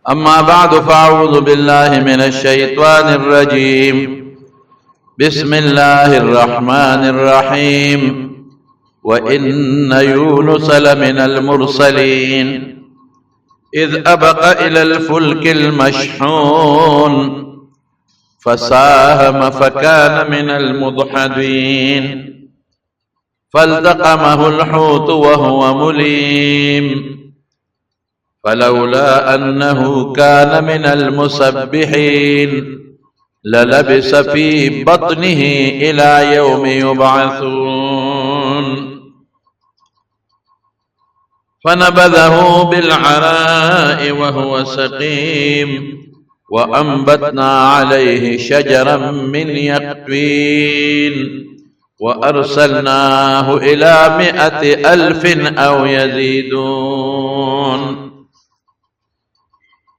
أما بعد فأعوذ بالله من الشيطان الرجيم. بسم الله الرحمن الرحيم. وإن يونس لمن المرسلين إذ أبق إلى الفلك المشحون فساهم فكان من المدحضين فالتقمه الحوت وهو مليم فلولا أنه كان من المسبحين للبث في بطنه إلى يوم يبعثون فنبذه بالعراء وهو سقيم وأنبتنا عليه شجرا من يقطين وأرسلناه إلى 100,000 أو يزيدون.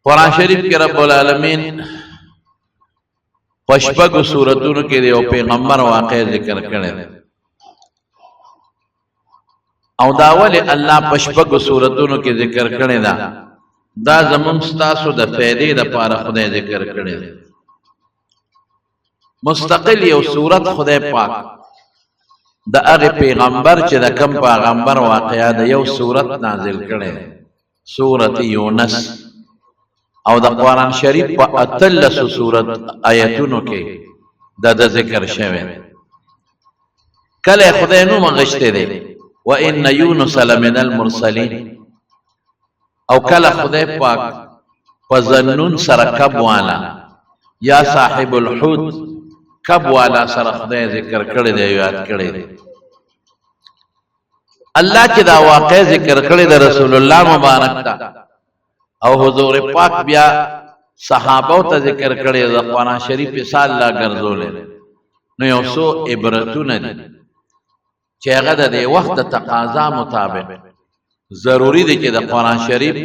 قرآن شریف کے رب العالمین پشپگ سورتون کے دیو پیغمبر واقع ذکر کرے او داول اللہ پشپگ سورتون کے ذکر کرے دا زمون ستاسو دا فیدے دا پارا خدای ذکر کرے مستقل یو سورت خدای پاک دا اغی پیغمبر چی دا کم پیغمبر واقعہ دا یو سورت نازل کرے سورت یونس او دا قرآن شریف پا اتلس سورت آیتونو کے دا ذکر شوه کل خدای نو مغشتے دے وَإِنَّ يُونُسَ لَمِنَ الْمُرْسَلِينَ او کل خدای پاک پا ظنون سر کب والا یا صاحب الحوت کب والا سر خدای ذکر کردے دے یاد کردے دے اللہ چی دا واقع ذکر کردے دے رسول اللہ مبارک تا او حضور پاک بیا صحابو تا ذکر کرے دا قرآن شریف سال لا گرزو لے نو یو سو عبرتو ندی چی اغا دے وقت تقاضا مطابق ضروری دی کہ دا قرآن شریف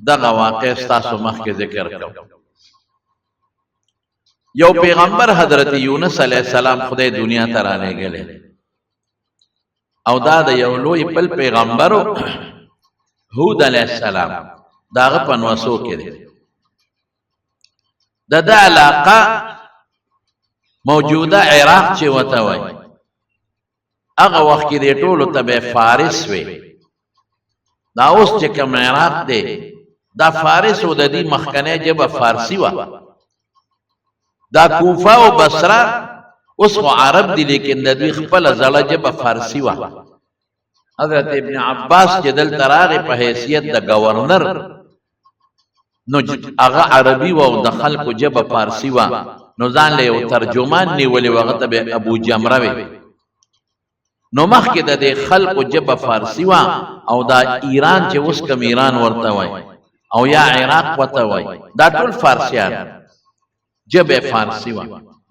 دا واقع ستاسو مخ کے ذکر کرو. یو پیغمبر حضرت یونس علیہ السلام خدای دنیا ترانے گلے او دا یو لوی پل پیغمبرو حود علیہ السلام داغ پنوسو کے دے دا علاقہ موجودہ عراق چی وطاوئی اغا وقت کی دے ٹولو تب فارس وی دا اس چی کم عراق دے دا فارس و دا دی مخکنے جب فارسی وا دا کوفہ و بصرہ اس کو عرب دی لیکن دا دی خپل زڑا جب فارسی وا حضرت ابن عباس جدل تراغی پہ حیثیت دا گورنر نو اغا عربی و دا خلق جب فارسی و نو زان لے و ترجمان نیولی وغت بے ابو جمروی نو مخ کی دا دے خلق جب فارسی و او دا ایران چے اس کم ایران ورطا وی او یا عراق ورطا وی دا طول فارسیان جب فارسی و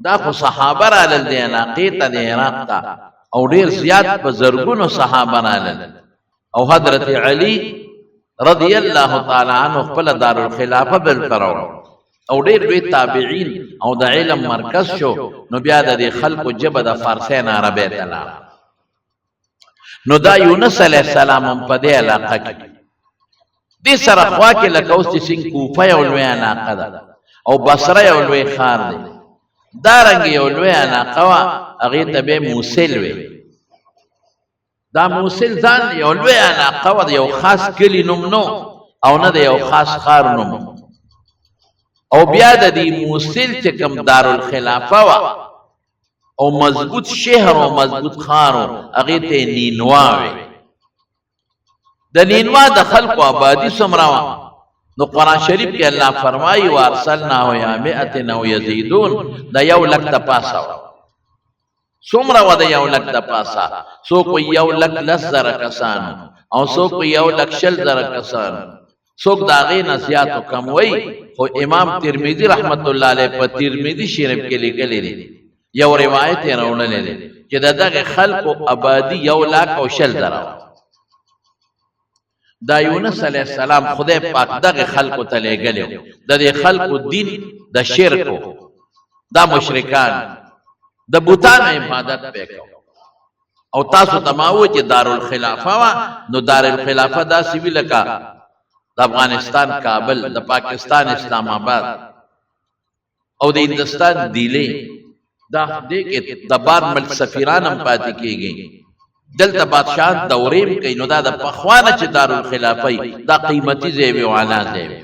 دا خو صحابہ رالل دے علاقیتا دے عراق تا او دیر زیاد بزرگون صحابہ رالل او حضرت علی رضی اللہ تعالی عنہ خپل دار الخلافہ بالکرو او دیر دوی تابعین او دا علم مرکز شو نو بیا دا دی خلق جب دا فارسین عربی تلا نو دا یونس علیہ السلام ہم پا دے علاقہ کی دی سرخوا کے لکوس تی سنگ کوفہ یولوی علاقہ دا او بصرہ یولوی خار دے دا رنگ یولوی علاقہ وا اغیط بے موسل وی دا موسل ځان یو لوی علاقه و یو خاص کلی نوم نو او نه د یو خاص خار نوم او بیا د دې موسل چې کوم دارالخلافه و او مضبوط شهر او مضبوط خار هغه ته نینوا وی د نینوا د خلق آبادی څومره نو قرآن شریف کې الله فرمایي وارسلنا یا 100 او یزيدون دا یو لک د پاسه سمرا ودا یو لک دا پاسا سو کو یو لک 10,000 کسان او سو کو یو لک 60,000 کسان سو داغی نسیاتو کم وی خو امام ترمذی رحمت اللہ علیہ پر ترمذی شریف کے لئے گلی یو روایت رونا لے لے کہ دا داغی خلق و عبادی یو لک او 60,000 دا یونس علیہ السلام خدای پاک داغی خلق و تلے گلی دا دی خلق و دین دا شرکو دا مشرکان دا بوتان عبادت پہ کو او تاسو تماوی چی دار الخلافہ وا نو دار الخلافہ دا سوی لکا افغانستان کابل، د پاکستان اسلام آباد او د هندستان دیلې دا دې کې د بار ملک سفیران هم پاتې کېږي، دلته بادشاہ دوریم کوي. نو دا د پخوانه چې دارالخلافه دا قیمتي ځای وي او اعلی ځای وي.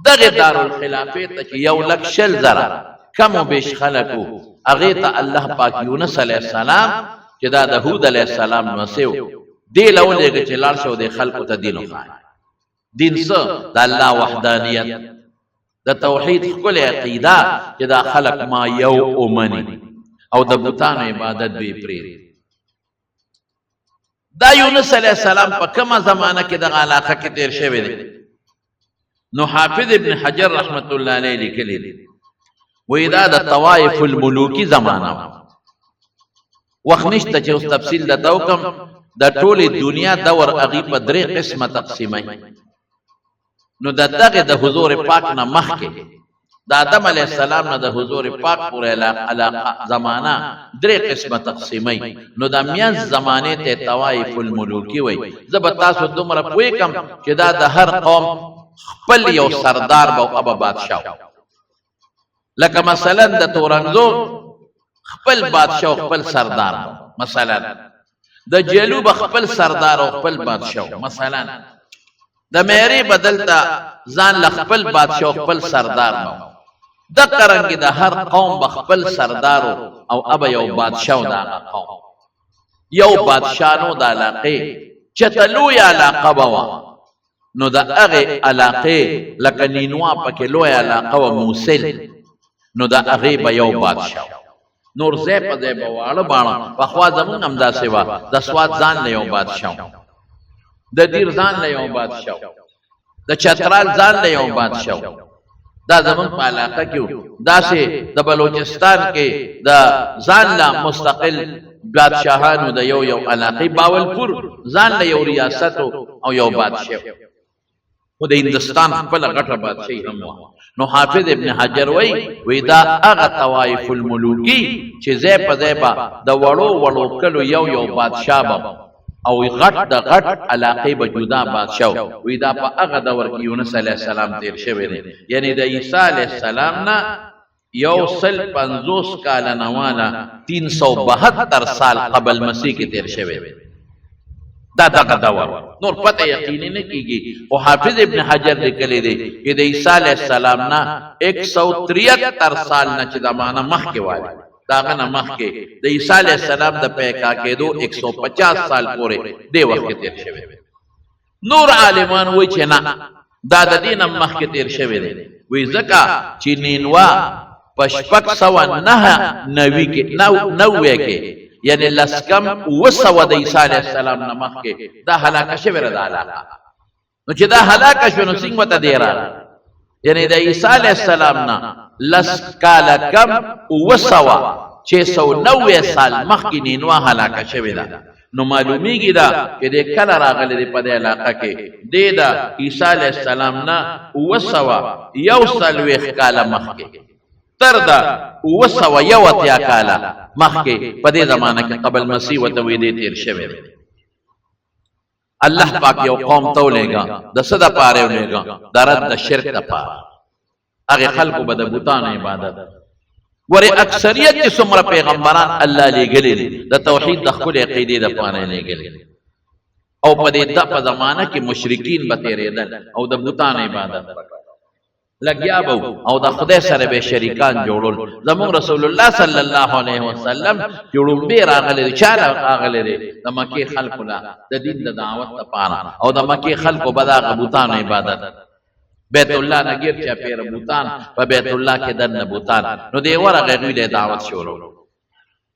دغه دارالخلافه ته چې 1,00,000 کم و بیش خلکو هغې ته الله پاک یونس علیه السلام چې دا د هود علیه السلام نمسی و دې له ولېږه چې لاړ شه او دې خلکو ته دین وښایي. دین څه؟ د الله وحدانیت، د توحید ښکلې عقیده چې دا خلک ما یو ومني او د بوتانو عبادت به یې پرېږدي. دا یونس علیه السلام په کومه زمانه کې دغه علاقه کې تیر شوی دی؟ نو حافظ ابن حجر رحمت الله علیه لیکلی دی وایي دا د طوایف الملوکي زمانه وه. وخت نشته چې اوس تفصیل درته وکړم. د ټولې دنیا دور هغې په 3 قسمه تقسیموي. نو د دغې د حضور پاک نه مخکې د آدم علیه السلام نه د حضور پاک پورې علاقه زمانه 3 قسمه تقسیموي. نو د میانځ زمانې ته طوایف الملوکي وایي. زه به تاسو دومره پوهېږم چې دا د هر قوم خپل یو سردار به او بادشاه، لکه مثلا د تورنزو خپل بادشاه او خپل سردار، مثلا د جلوب خپل سردار او خپل بادشاه، مثلا د میری بدلتا ځان ل خپل بادشاه او خپل سردار نو. د قرنګ د هر قوم بخپل سردار او ابا یو بادشاه د قوم، یو بادشاه نو د علاقه چتلوی علاقه بوا. نو د هغه علاقه لکه نینوا پکې لوی علاقه و موصل، نو د هغه به یو بادشاه. نور ځای په ځای به واړه باڼه پخوا زمونږ همداسې وه. د سوات ځان له یو بادشاه، د دیر ځان له یو بادشاه، د چترال ځان له یو بادشاه. دا زمونږ په علاقه کې و. داسې د بلوچستان کې د ځان له مستقل بادشاهانو د یو علاقې، باولپور ځان له یو ریاست او یو بادشاه، خو د هندستان خپله غټه بادشاهي هم وه. نو حافظ ابن حجر وی دا هغه طوایف الملوکي چې ځای په ځای به د وړو کلو یو بادشاه به او غټ د غټ علاقې به جدا بادشاه. وی دا په هغه دور کې یونس علیه السلام تیر شوی دی، یعنی د عیسی علیه السلام نه 150 کاله نه واله 372 سال قبل مسیح کې تیر شوی دی. دا دغه دور نور پته یقیني نه کیږي. او حافظ ابن حجر لیکلی دی چې د عیسی علیه السلام نه 173 سال نه چې زمانه مخکې والی، د هغه نه مخکې د عیسی علیه السلام د پیدا کېدو 150 سال پورې دې وخت کې تیر شوی دی. نور عالمان وایي چې نه، دا د دې نه مخکې تیر شوی دی. وایي ځکه چې نینوا په 690 کې یعنی لسکم 200 د عیسی علیه السلام نه مخکې دا هلاکه شوې ده علاقه. نو چې دا هلاکه شو نو څنګه ته دی راغلی؟ یعنی د عیسی علیه السلام نه لس کاله کم 690 سال مخکې نینوا هلاکه شوې ده. نو معلومیږي دا چې د کله راغلی دی په دې علاقه کې دی د عیسی علیه السلام نه 240 کاله مخکې تر دا 280 کاله مخکې په دې زمانه کې قبل مسیح ورته وی دی تیر شوی دی. الله پاک یو قوم ته ولېږه د څه دپاره یې ولېږه؟ د رد د شرک دپاره. هغې خلکو به د بوتانو عبادت. ورې اکثریت چې څومره پیغمبران الله لېږلي دي د توحید د ښکلې عقیدې دپاره یې لېږلي دي. او په دې په زمانه کې مشرکین به تېرېدل او د بوتانو عبادت لګیا به او د خدای سره به شریکان جوړول. زموږ رسول الله صلی الله علیه وسلم چې وړومبې راغلی دی، چا راغلی دی؟ د مکې خلکو له د دین د دعوت لپاره، او د مکې خلکو به د هغه بوتانو عبادت. بیت الله نه ګیر چاپېره بوتان، په بیت الله کې دننه بوتان. نو دی ورغی دوی له دعوت شروع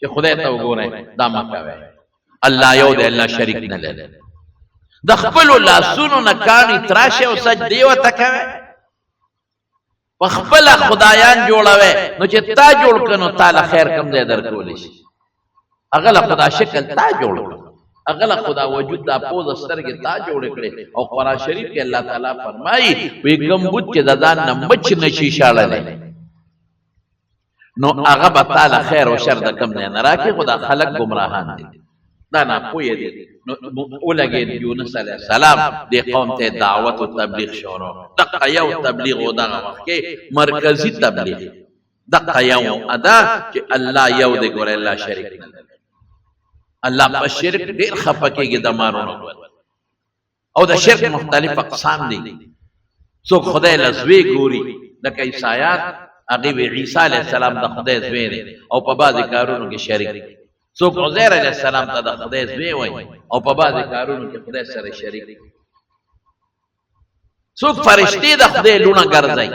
چې خدای ته وګورئ دا مه کوئ، الله یو دی، الله شریک نه لري. د خپلو لاسونو نه کاڼي تراشئ او سجدې ورته کوئ، په خپله خدایان جوړوئ. نو چې تا جوړ کړه نو تا له خیر کم ځای درکولی شي. هغه له خدا شکل تا جوړ کړه، هغه له خدا وجود دا پوزه سترګې تا جوړې کړې. او قرآن شریف کې الله تعالی فرمایي وایي کوم بت چې د ځان نه مچ نشي شاړلی نو هغه به تا له خیر او شر د کم ځای نه راکړي. خو دا خلک ګمراهان دي، دا ناپوهه دي. ولګید یونس علیه السلام دې قوم ته دعوت او تبلیغ شروع دغه یو تبلیغ او دغه وخت کې مرکزی تبلیغ دغه یو ادا چې الله یو دې ګور الله شریک نه الله په شرک ډیر خپکیږي د مارونو او د شرک مختلف اقسام دي څوک خدای لزوی ګوري لکه عیسایات هغه عیسی علیه السلام د خدای زوی دی او په بعضی کارونو کې شریک دی څوک عزیر علیه السلام ته د خدای زوی وایي او په بعضی کارونو کې خدای سره شریک دی څوک فرشتي د خدای لونه ګرځي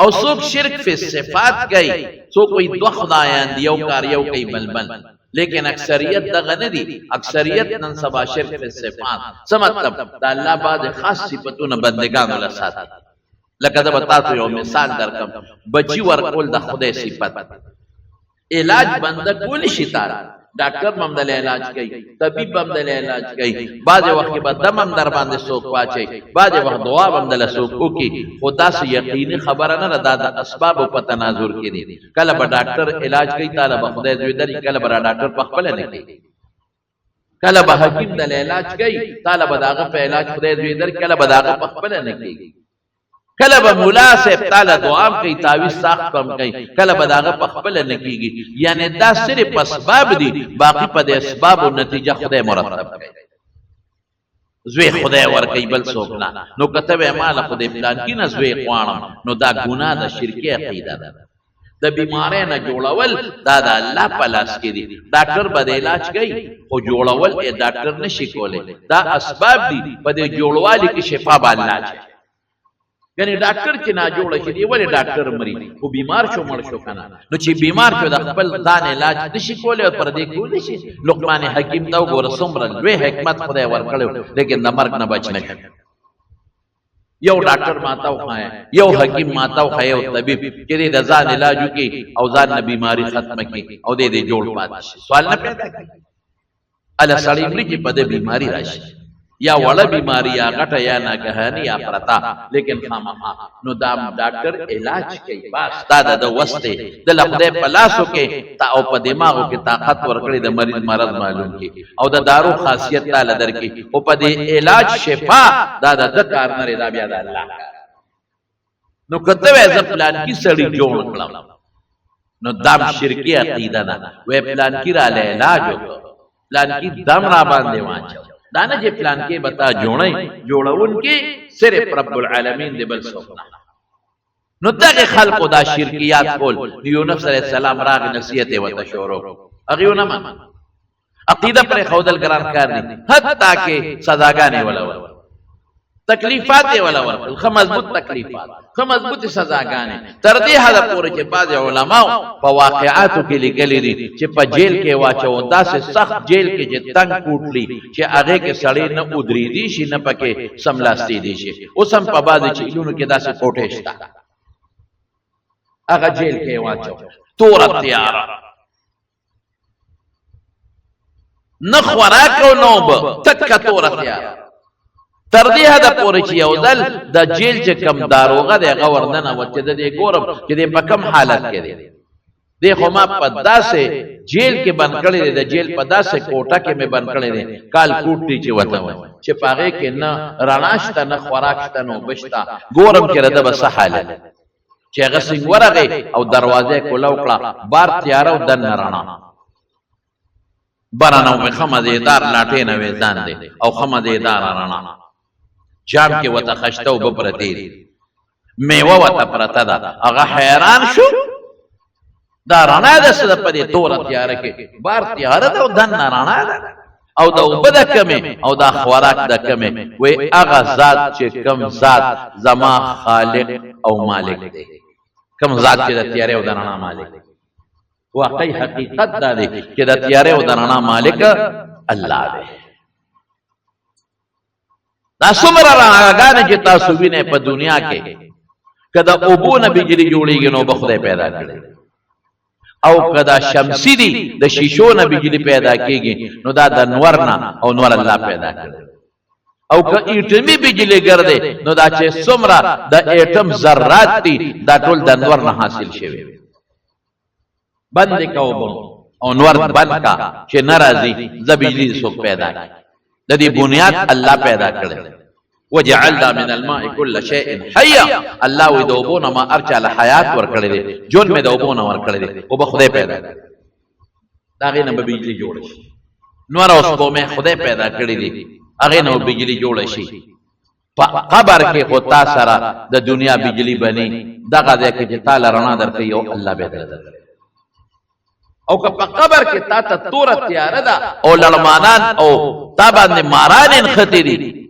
او څوک شرک فی صفات کوي څوک وایي دوه خدایان دی یو کار یو کوي بلبل لیکن اکثریت دغه نه دي اکثریت نن سبا شرک فی صفات څه مطلب د الله بعض خاص صفاتونه بندگانو له ساتي لکه دا بتاسو یو مثال درکم بچی ورکول د خدای صفت علاج بنده کول شي تار ډاکټر ممدل علاج کوي طبيب ممدل علاج کوي بعض وخت به دم هم در باندې سوق واچي بعض وخت دعا ممدل سوق کوي خدا سي یقیني خبره نه ده د اسباب په تناظر کې دي کله به ډاکټر علاج کوي طالب خدای دې درې کله به ډاکټر په خپل نه کوي کله به حکیم د علاج کوي طالب داغه په علاج خدای دې درې کله به داغه په خپل نه کوي کله به مولا صاحب تعالی دعا کوي تعویذ ساخت کم کوي کله به داغه په خپل نه کیږي یعنی دا صرف اسباب دي باقی په اسباب او نتیجه خدای مرتب کوي زوی خدای ور کوي بل څوک نه نو کتبه مال خدای پلان کې نه زوی خوانم نو دا ګناه د شرکی عقیده ده د بیمارۍ نه جوړول دا د الله په لاس کې دي ډاکټر به علاج کوي او جوړول یې ډاکټر نشي کولای دا اسباب دي په دې جوړوالي کې شفا به الله چي یعنی ډاکټر چې نه جوړ شي دی ولې ډاکټر مري او بیمار شو مړ شو کنه نو چې بیمار شو د خپل ځان علاج نشي کولای او پر دې کولای شي لقمان حکیم دا وګوره څومره لوی حکمت خدای ورکړو لیکن د مرګ نه بچ نه کړ یو ډاکټر ماتاو خای یو حکیم ماتاو خای او طبيب چې دې د ځان علاج وکي او ځان نه بیماری ختمه کړي او دې جوړ پات شي سوال نه پیدا کوي الا سړی مړي چې په دې بیماری راشي یا وړه بیماری یا غټه یا ناګهاني یا پرتا لیکن خامخا نو دا ډاکټر علاج کوي بس دا د وسته د لخدای په لاسو کې تا او په دماغو کې طاقت ورکړي د مریض مرض معلوم کی او د دارو خاصیت تعالی درکې او په دې علاج شفا دا د کار نه رضا بیا د الله نو کته وې ز پلان کی سړی جوړ کړم نو دام شرکی عقیده نه وې پلان کی را له علاج پلان کی دم را باندې واچو دانا جے پلان کے بتا جوڑون کے صرف رب العالمین دے بل سوکنا نو تاقی خلق دا شرکیات کول یونس علیہ السلام راغ نصیحت و تشورو اغیو نمان عقیدہ پر خودل گران کار دی حتی کہ سزاگانے والا ورکل تکلیفات والا ورکل خمضبوط تکلیفات خمضبوط سزاگانے تردی حد پورے چے بعض علماء پا واقعاتو کے لکلی دی چے پا جیل کے واچو دا سے سخت جیل کے چے تنگ کوٹ لی چے آگے کے سڑے نہ ادری دیشی نہ پکے سملاستی دیشی اسم پا بعض چیلونو کے دا سے کوٹیشتا آگا جیل کے واچو تورا تیارا نخوراکو نوب تکا تورا تیارا تردی حد پوری چی یو دل دا جیل چه کم داروغا دے غوردن و چه دے گورم چه دے پا کم حالت کے دے خو ما پا دا سے جیل کے بند کردے دا جیل پا دا سے کوٹا کے میں بند کردے کال کوٹی چه وطا چه پاگے کے نا راناشتا نا خوراکشتا نو بشتا گورم کے رده بس حالت چه غسنگ ورغے او دروازے کو لوکلا بار تیارا و دن رانا برانو میں خمدیدار لاٹے نویزان دے او خمدیدار رانا جام کې وته خشته او بپرتی میوه وته پرته ده هغه حیران شو دا رڼا ده څه په دې تور تیار کې بار تیار ده او دن رڼا ده او دا وبد کمه او دا خوراک ده کمه وې هغه ذات چې کم ذات زما خالق او مالک دی کم ذات چې د تیارې او د رڼا مالک دی واقعي حقیقت ده چې د تیارې او د رڼا مالک الله دی دا سمرا راگانے چی تاسو بینے پا دنیا کے کدا اوبو نا بجلی جوڑی گی نو بخدای پیدا کرے او کدا شمسی دی دا شیشو نا بجلی پیدا کی گی نو دا دا نورنا او نور اللہ پیدا کرے او که ایٹمی بجلی گردے نو دا چه سمرا دا ایٹم ذرات تی دا ټول دا نورنا حاصل شوی بندی کا اوبو او نور بند کا چې ناراضي ز بجلی څوک پیدا کړي د دې بنیاد الله پیدا کړي وجعلنا من الماء كل شيء حي الله وي دوبونه ما ارچاله حیات ور کړی دي جون مې دوبونه ور کړی دي او به خدای پیدا دا غي نه به بجلی جوړ شي نور اوس په مې خدای پیدا کړی دي هغه نه بجلی جوړ شي قبر کې خدا سره د دنیا بجلی بني دغه د کې تعالی رڼا درکې او الله به درته او که په قبر کې تا ته تور تیار ده او لړمانان او تا باندې ماران خطرې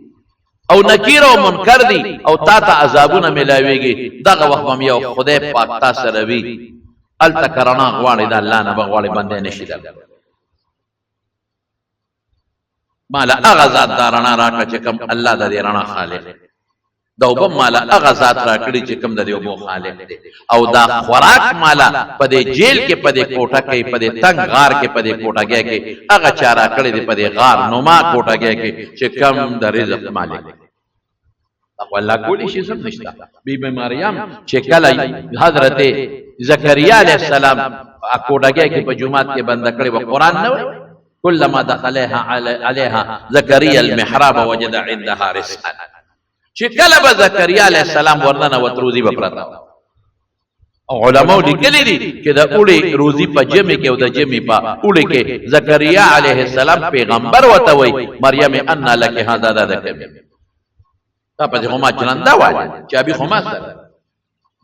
او نکیر او منکر دي او تا ته عذابونه ملاويږي دغه وخت هم یو خدای پاک تا سره وي التکرنا غواړي د الله نه بغواړي باندې نشي ده مالا اغزاد دارنا راکا چې کم الله د دې رڼا خالق دوبم مالا اغزاد راکړي چې کم د دې وبو خالق دی او دا خوراک مالا په دې جیل کې په دې کوټه کې په دې تنگ غار کې په دې کوټه کې هغه چارا کړی دی په دې غار نوما کوټه کې چې کم د رزق مالک او الله کولی شي سم نشتا بی بی مریم چې کله حضرت زکریا علیہ السلام کوټه کې په جمعات کې بند کړي و قران نه كلما دخلها عليها زكريا المحراب وجد عندها رزقا چې کله به زکریا علیہ السلام ورننه وتروزی بپرتا او علماء لیکلي دي چې د اوړي روزي په جمع کې او د جمع په اوړي کې زکریا علیہ السلام پیغمبر وته وي مریم ان لك هذا ذکر دا په هما چلندا وایي چې ابي خما سره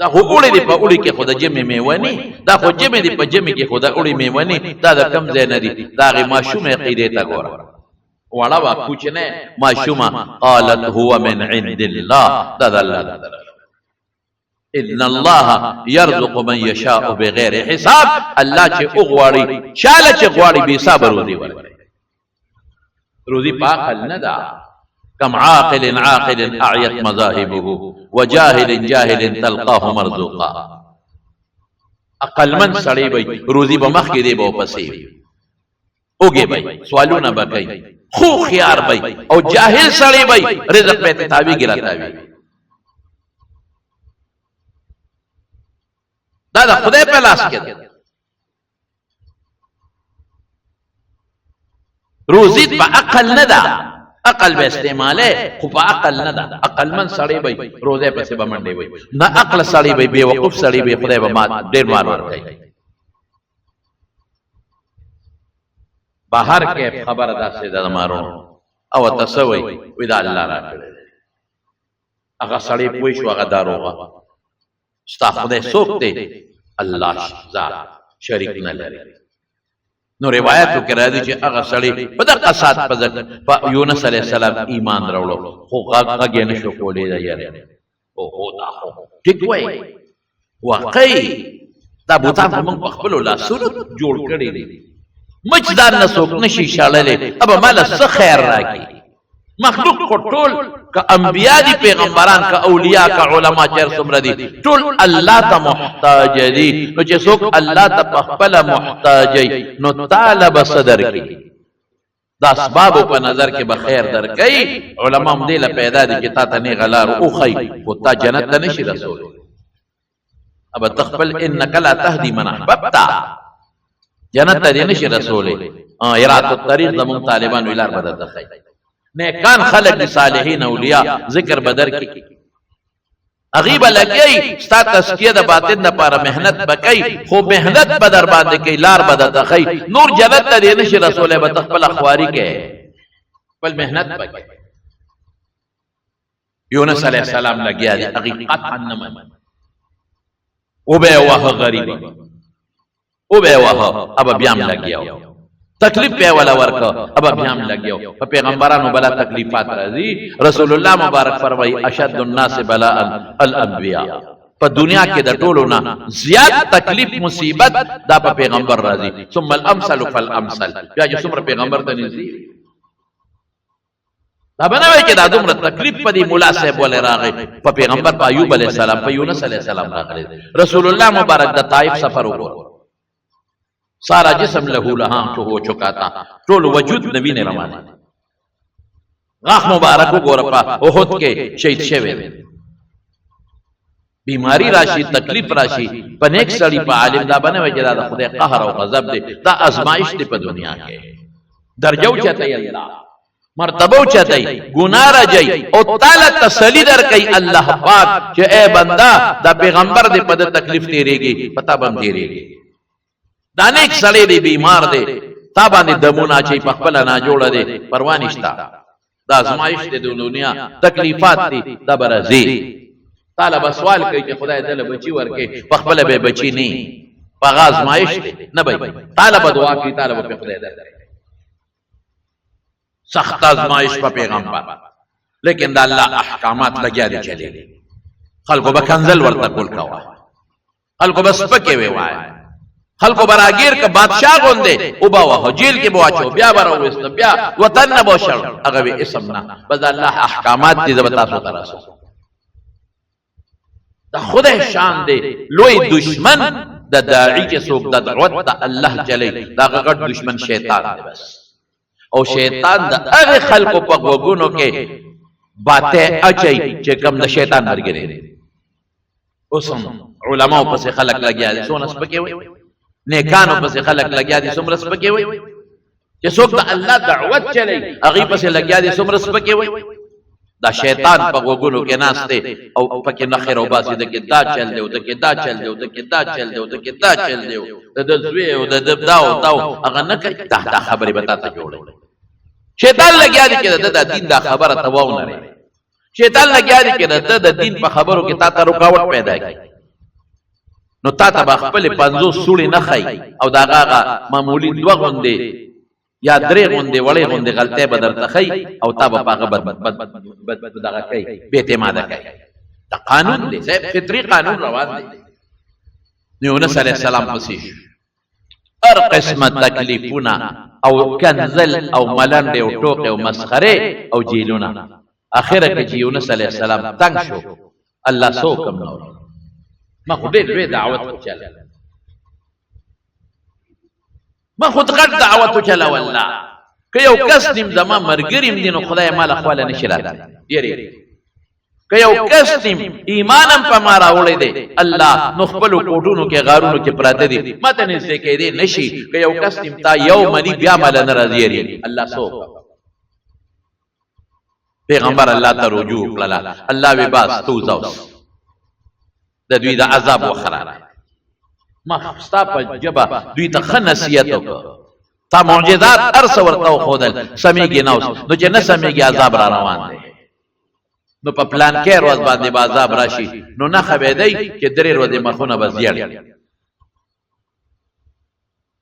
دا خو اوړي دی په اوړي کې خود جمع میونی دا خو جمع دی په جمع کې خود اوړي میونی دا د کم ځای نه دی دا غي ماشومه عقیده تا ګور وړا وا کوچنه ماشومه قالت هو من عند الله دا الله ان الله يرزق من يشاء بغیر حساب الله چې اوغواړي چاله چې غواړي به حساب روزي ورکړي روزي پاک نه دا كم عاقل عاقل أعيت مذاهبه وجاهل جاهل تلقاه مرزوقا اقل من سړی بي روزي بمخ کې دی بو پسې اوګي بي سوالونه بکای خو خيار بي او جاهل سړی بي رزق په تاوی ګراتاوي دا د خدای په لاس کې دی روزي په عقل نه ده عقل به استعماله خو په عقل نه ده عقل من سړی به روزه پسې به منډي وي نه عقل سړی به بے وقوف سړی به خدای به ما ډیر مال ورکړي بهر کې خبر ده سي د مارو او تسوي وې دا الله راکړي هغه سړی پوي شو هغه داروغه ستا خدای څوک دی الله ذات شریک نه لري نو روایتو کې راځي چې هغه سړی په دغه سات په یونس علیه السلام ایمان راوړو خو هغه نه شو کولای دا یاره او دا خو ټیک وای واقعي دا بوتان موږ په خپل لاسونو جوړ کړی دي مجدار نه څوک نشي شړلې ابا مال څه خیر راکړي مخلوق کو ټول ک انبیاء دي پیغمبران ک اولیاء ک علما چر سمره دي ټول الله ته محتاج دي نو چې څوک الله ته خپل محتاج نو طالب صدر کی دا اسباب په نظر کې به خیر درکې علما هم دې له پیدا دي چې تا ته نه غلار او خی او تا جنت ته نشي رسول اب تخبل انك لا تهدي من احببت جنت ته نشي رسول ایرات الطريق زمون طالبان ویلار بدل خی نیکان خلق صالحین اولیاء ذکر بدر کی اغیب لګی ستا تسکیه د باطن لپاره مهنت بکای خو مهنت بدر باندې کی لار بدر تخی نور جنت ته نشي رسول به تخبل اخواری کې بل مهنت بکای یونس علیہ السلام لګیا دی حقیقت انما او به واه غریب او به واه اب بیام لګیا تکلیف په ولا ورکا اب بیام لګیو په پیغمبرانو بلا تکلیفات راځي رسول الله مبارک فرمای اشد الناس بلاء الانبیاء په دنیا کې د ټولو نه زیات تکلیف مصیبت دا په پیغمبر راځي ثم الامثل فالامثل بیا چې څومره پیغمبر ته نږدې دا بنوي چې دا دومره تکلیف په دې مولا صاحب ولې راغی په پیغمبر په ایوب علیہ السلام په یونس علیہ السلام راغلی رسول الله مبارک د طائف سفر وکړ سارا جسم لہو لہام چو ہو چکا تھا ٹول وجود نبی نے روانا غاخ مبارک کو رپا احد کے شہید شوے بیماری راشی تکلیف راشی په نیک سړي په عالم دا به نه وایي چې دا د خدای قهر او غضب دی، دا ازمایش دی په دنیا کې. درجه اوچتوي الله، مرتبه اوچتوي، ګناه راځي او تعالی تسلی درکوي الله پاک چې اے بندا دا پیغمبر دې په د تکلیف تیریږي، پتا باندې تیریږي. دا نیک سړی دی بیمار دی، تا باندې دمونه چې په خپل نه جوړه دی، پروا نشته. دا ازمایش دی د دنیا، تکلیفات دي، دا برازي. تعالی به سوال کوي چې خدای دې له بچي ورکې، په خپل به بچي نه، په ازمایش دی نه وي. تعالی به دعا کوي، تعالی به خدای درکړي سخت ازمایش په پیغمبر، لیکن دا الله احکامات لګیا دي چلے. خلکو به کنزل ورته کول کوا، خلکو به سپکې وی وای، خلکو براګیر ک بادشاہ غوندې او با وه جیل کې بواچو، بیا برا وست، بیا وطن نه بوشل، هغه به اسم نه، بس الله احکامات دې زبتا سو تراسو. دا خدای شان دی. لوی دشمن د داعی چې څوک د دعوت ته الله چلی، دا غټ دشمن شیطان دی بس. او شیطان د هغه خلکو په وګونو کې باته اچي چې کوم د شیطان مرګري دي. اوسم علماء پس خلک لګیا دي، سونه سپکې وي، نیکانو پس خلک لګیا دي، سمره سپکې وي. چې څوک د الله دعوت چلی هغه پس لګیا دي، سمره سپکې وي. دا شیطان په وګونو کې ناشته او پکې نخره وباسي د کې دا چل دی او د کې دا چل دی او د کې دا چل دی او د کې دا چل دی د دزوی او د داو داو هغه نه کوي. دا خبره به تاسو جوړه. شیطان لګیا دی چې د دین دا خبره تواو نه. شیطان لګیا دی چې د دین په خبرو کې تاسو رکاوټ پیدا کوي. نو تاسو خپل 50 سوري نه خای او دا هغه معمولی دوه غوندې یا درې غوندې وړې غوندې غلطۍ به درته ښي او تا به په هغه بد دغه کوي، بې اعتماده کوي. دا قانون دی صاحب، فطري قانون روان دی. یونس علیه السلام پسې شو، هر قسمه تکلیفونه او کنزل او ملنډې او ټوکې او مسخرې او جیلونه. اخره کې چې یونس علیه السلام تنګ شو، الله څه حکم راوړ؟ ما خو ډېر لوی دعوت وچلوه، ما خود غټ دعوت وچلوه. الله که یو کس نیم زما مرګریم دی نو خدای مال خواله نشي راته یری. که یو کس نیم ایمانم په ما راوړی دی الله نو خپلو کوټونو کې غارونو کې پراته دي ماته نږدې کېدی نشي. که یو کس نیم تا یو مني بیا مال نه راځي یری. الله څه پیغمبر الله ته رجوع کړله. الله وی باس تو زوس د دوی د عذاب وخراره، ما ستا په جبه دوی ته ښه نصیحت وکړه، تا معجزات هر څه ورته وښودل، سمیږي نه اوس. نو چې نه سمیږي عذاب را روان دی. نو په پلان کې ورځ باندې به عذاب راشي، نو نښه به دی چې درې ورځې مخونه به زیړ،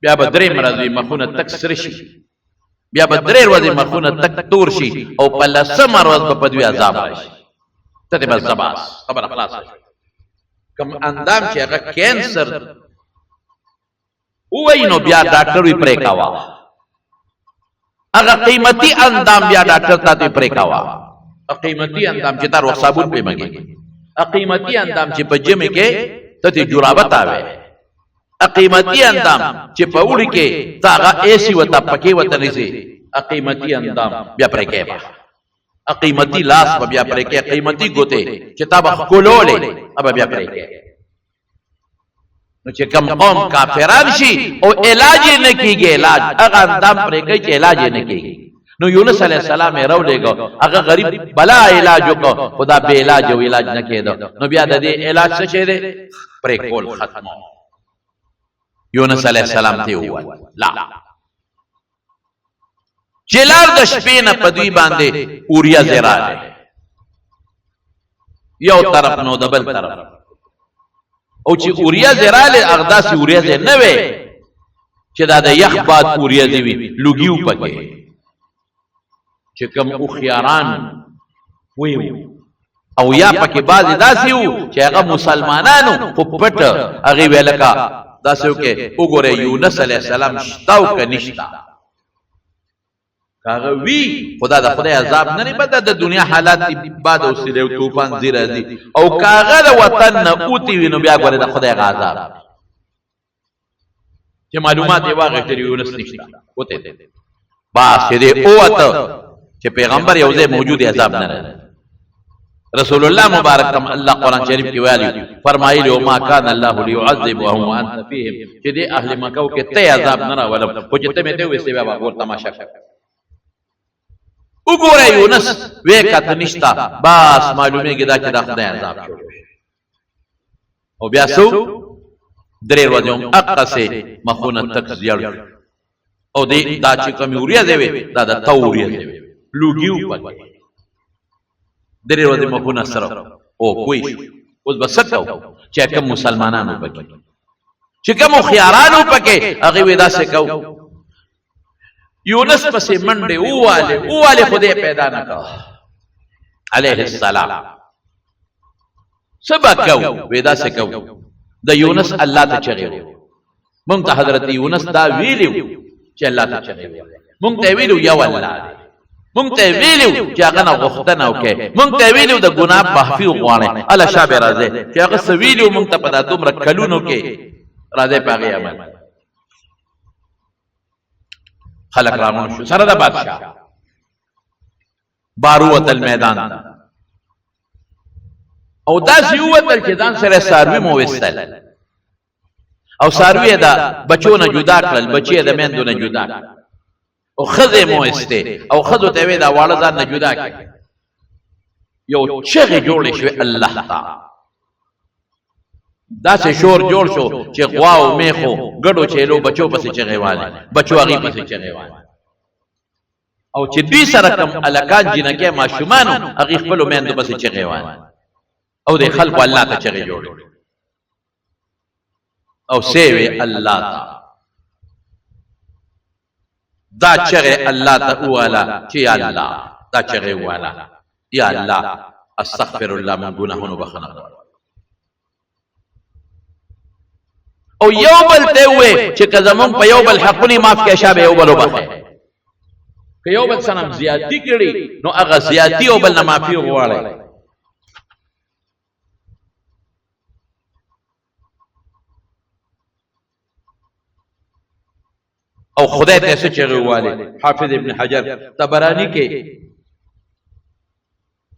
بیا به درې ورځې مخونه تک سره شي، بیا به درې ورځې مخونه تک تور شي او په لسمه ورځ به په دوی عذاب راشي. ته دې بس زباس خبره خلاصه شوه. کم اندام چې هغه کینسر وای نو بیا ډاکټر وی پرې کاوه، هغه قیمتي اندام بیا ډاکټر ته پرې کاوه. قیمتي اندام چې تاسو صابون په مګي، قیمتي اندام چې په جمع کې ته جرابت آوي، قیمتي اندام چې په وړي کې تاغه ایسی وتا پکې وته نشي، قیمتي اندام بیا پرې کېبا، قیمتي لاس بیا پرې کې، قیمتي ګوته چې تابه کولولې اب بیا پرې کې. نو چې کم قوم کافران شي او علاج نه کیږي، علاج هغه اندام پرې کوي چې علاج نه کیږي. نو یونس علیہ السلام یې راولېګو، هغه غریب بلا علاج وکړو، خدا به علاج او علاج نه کېدو. نو بیا د دې علاج څه شه دې پرې کول ختمو. یونس علیہ السلام ته وویل لا جلال د شپې نه په دوی باندې اوریا زراله، یو طرف نو د بل طرف. او چې اوریا زراله اغداسي اوریا زه نه وي چې دا د یخ باد اوریا دی وی لوګیو پکې چې کوم او خياران وی او یا پکې باز داسي وو چې هغه مسلمانانو خو پټ هغه ویلکا داسو کې وګوره یونس علی السلام شتاو ک نشتا کاغه وی خدا د خدای عذاب نه پته د دنیا حالات بعد او سره طوفان زیرا دي او کاغه د وطن نه اوتی وینو بیا ګوره د خدای عذاب چې معلومات یې واغې تر یونس نشتا وته با سره اوته چې پیغمبر یو ځای موجود عذاب نه رسول الله مبارک تم الله قرآن شریف کی ویلی فرمایلی وما کان الله لیعذبهم وانت فیهم چې دې اهل مکه کې ته عذاب نه راولم خو چې ته مې ته وې بابا ګور تماشا وګوره یونس وې کته نشتا بس معلومیږي دا چې د خدای عذاب شو او بیا سو درې ورځې هم اقصه مخونه تک زیړ او دې دا چې کوم یوریا دی دا د توریا دی لوګیو پکې درې ورځې مخونه سره او کوی اوس بس څه چې کوم مسلمانانو پکې چې کوم خيارانو پکې هغه ودا څه کو یونس پسې منډه واله خدای پیدا نه کا عليه السلام سبا کو ودا څه کو د یونس الله ته چغې مونږ ته حضرت یونس دا ویلو چې الله ته چغې مونږ ته ویلو یا والله مونږ ته ویلو چې هغه نه غوښتنه وکړي مونږ ته ویلو د ګناه معافي وغواړي الله شابه راځي چې هغه سویلو مونږ ته په دومره کلونو کې راځي پاغي عمل خلق رامون شو سره د بادشاہ باروت المیدان او دا سیوتل چې ځان سره ساروی مو وستل او ساروی دا بچو نه جدا کړل بچي د میندو نه جدا کړل او خزه مو استه او خزو ته وی دا واړه ځان نه جدا کړ یو چغه جوړ شو الله تعالی دا سه شور جوړ شو چې غوا او میخو ګډو چېلو بچو پسې چغه والے بچو هغه پسې چغه والے او چې دوی سره کم الکان جنکه ماشومان هغه خپل میندو پسې چغه والے او د خلق الله ته چغه جوړ او سیوی الله تعالی دا چغه الله ته والا چې یا الله دا چغه والا یا الله استغفر الله من گناهونو بخنه او یو بل ته وې چې کزمون په یو بل حقونی معاف کې شابه یو بل وبخه که یو بل سنم زیاتی کړي نو هغه زیاتی او بل نه معافي وغواړي او خدای ته څه چغه واله حافظ ابن حجر طبرانی کې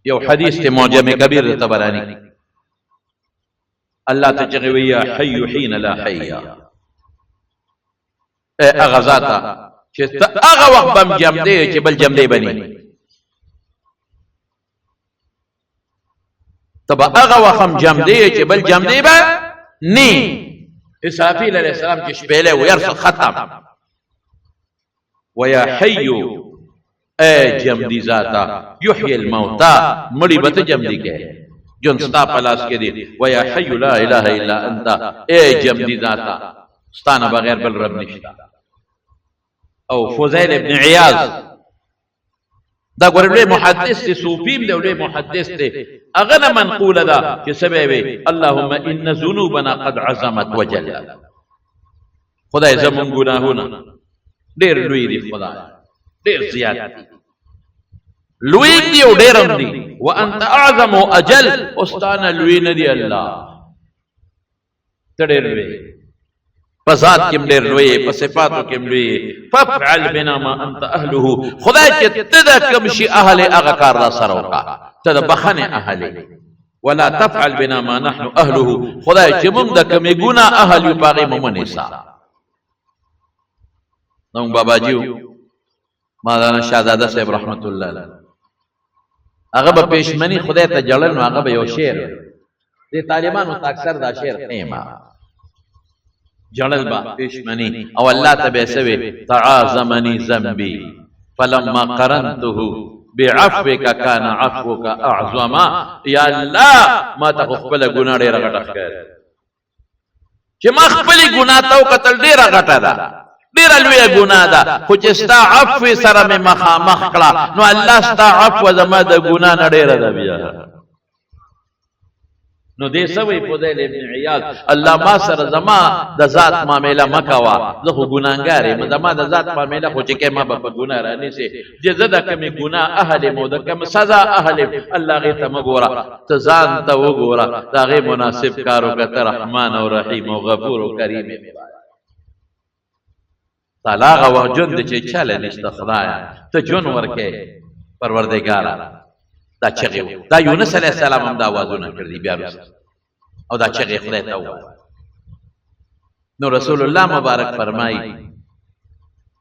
یو حدیث ته معجم کبیر طبرانی الله ته چغه ویا حي حين لا حي اغزاتا چې هغه وخت بم جام دی چې بل جام دی بني تبا هغه وخت جام دی چې بل جام دی به ني اسرافیل علیہ السلام چې شپېله ويرسل ختم ويا حي اے جمدی ذاتا یحیی الموتى مړی به ته جمدی کې جون ستا پلاس کې دی ويا حي لا اله الا انت اے جمدی ذاتا ستانه بغیر بل رب نشتا او فضیل ابن عیاض دا ګورې محدث دی صوفیم دی ولې محدث دی هغه نه منقوله ده چې سبب اللهم ان ذنوبنا قد عظمت وجلت خدای زمون ګناهونه ډېر لوی دي خدای ډېر زیات دي لوی دی او ډېر دي وانت اعظم اجل استانه لوی نه دی الله ډېر لوی په ذات کې ډېر لوی په صفاتو کې لوی ففعل بنا ما انت اهله خدای چې ته کوم شي اهل هغه کار را سره وکړه ته د بخنه اهل ولا تفعل بنا ما نحن اهله خدای چې موږ د کمی ګنا اهل یو باغې مومنه سا نو بابا جیو مولانا شاهزاده صاحب رحمت الله علیه هغه به پېشمنی خدای ته جړل نو هغه به یو شعر دي طالبانو ته اکثر دا شعر قیمه جړل با پېشمنی او الله ته به سوي تعاظمني ذنبي فلما قرنته بعفوك كان عفوك اعظم يا الله ما ته خپل ګناه ډېر غټه ښکار چې ما خپل ګناه ته قتل ډېر غټه ده ډېر لوی ګناه ده خو چې ستا عفو سره مې مخامخ کړه نو الله ستا عفو زما د ګناه نه ډېره ده بیا نو دې سوي فضیل ابن عیاض الله ما سره زما د ذات معاملې مکوا زه خو ګناګار یم زما د ذات معاملې خو چې کې ما په ګناه رانی سي چې زدا کمی ګناه اهل مو د کم سزا اهل الله غي ته مګورا ته ځان ته وګورا دا غي مناسب کارو کته رحمان او رحیم او غفور او کریم طلاق او جون د چې چاله نشته خدایا ته جون ورکه پروردگار دا چغې دا یونس علیه السلام هم دا آوازونه کړي بیا او دا چغې خدای ته ووایي. نو رسول الله مبارک فرمایي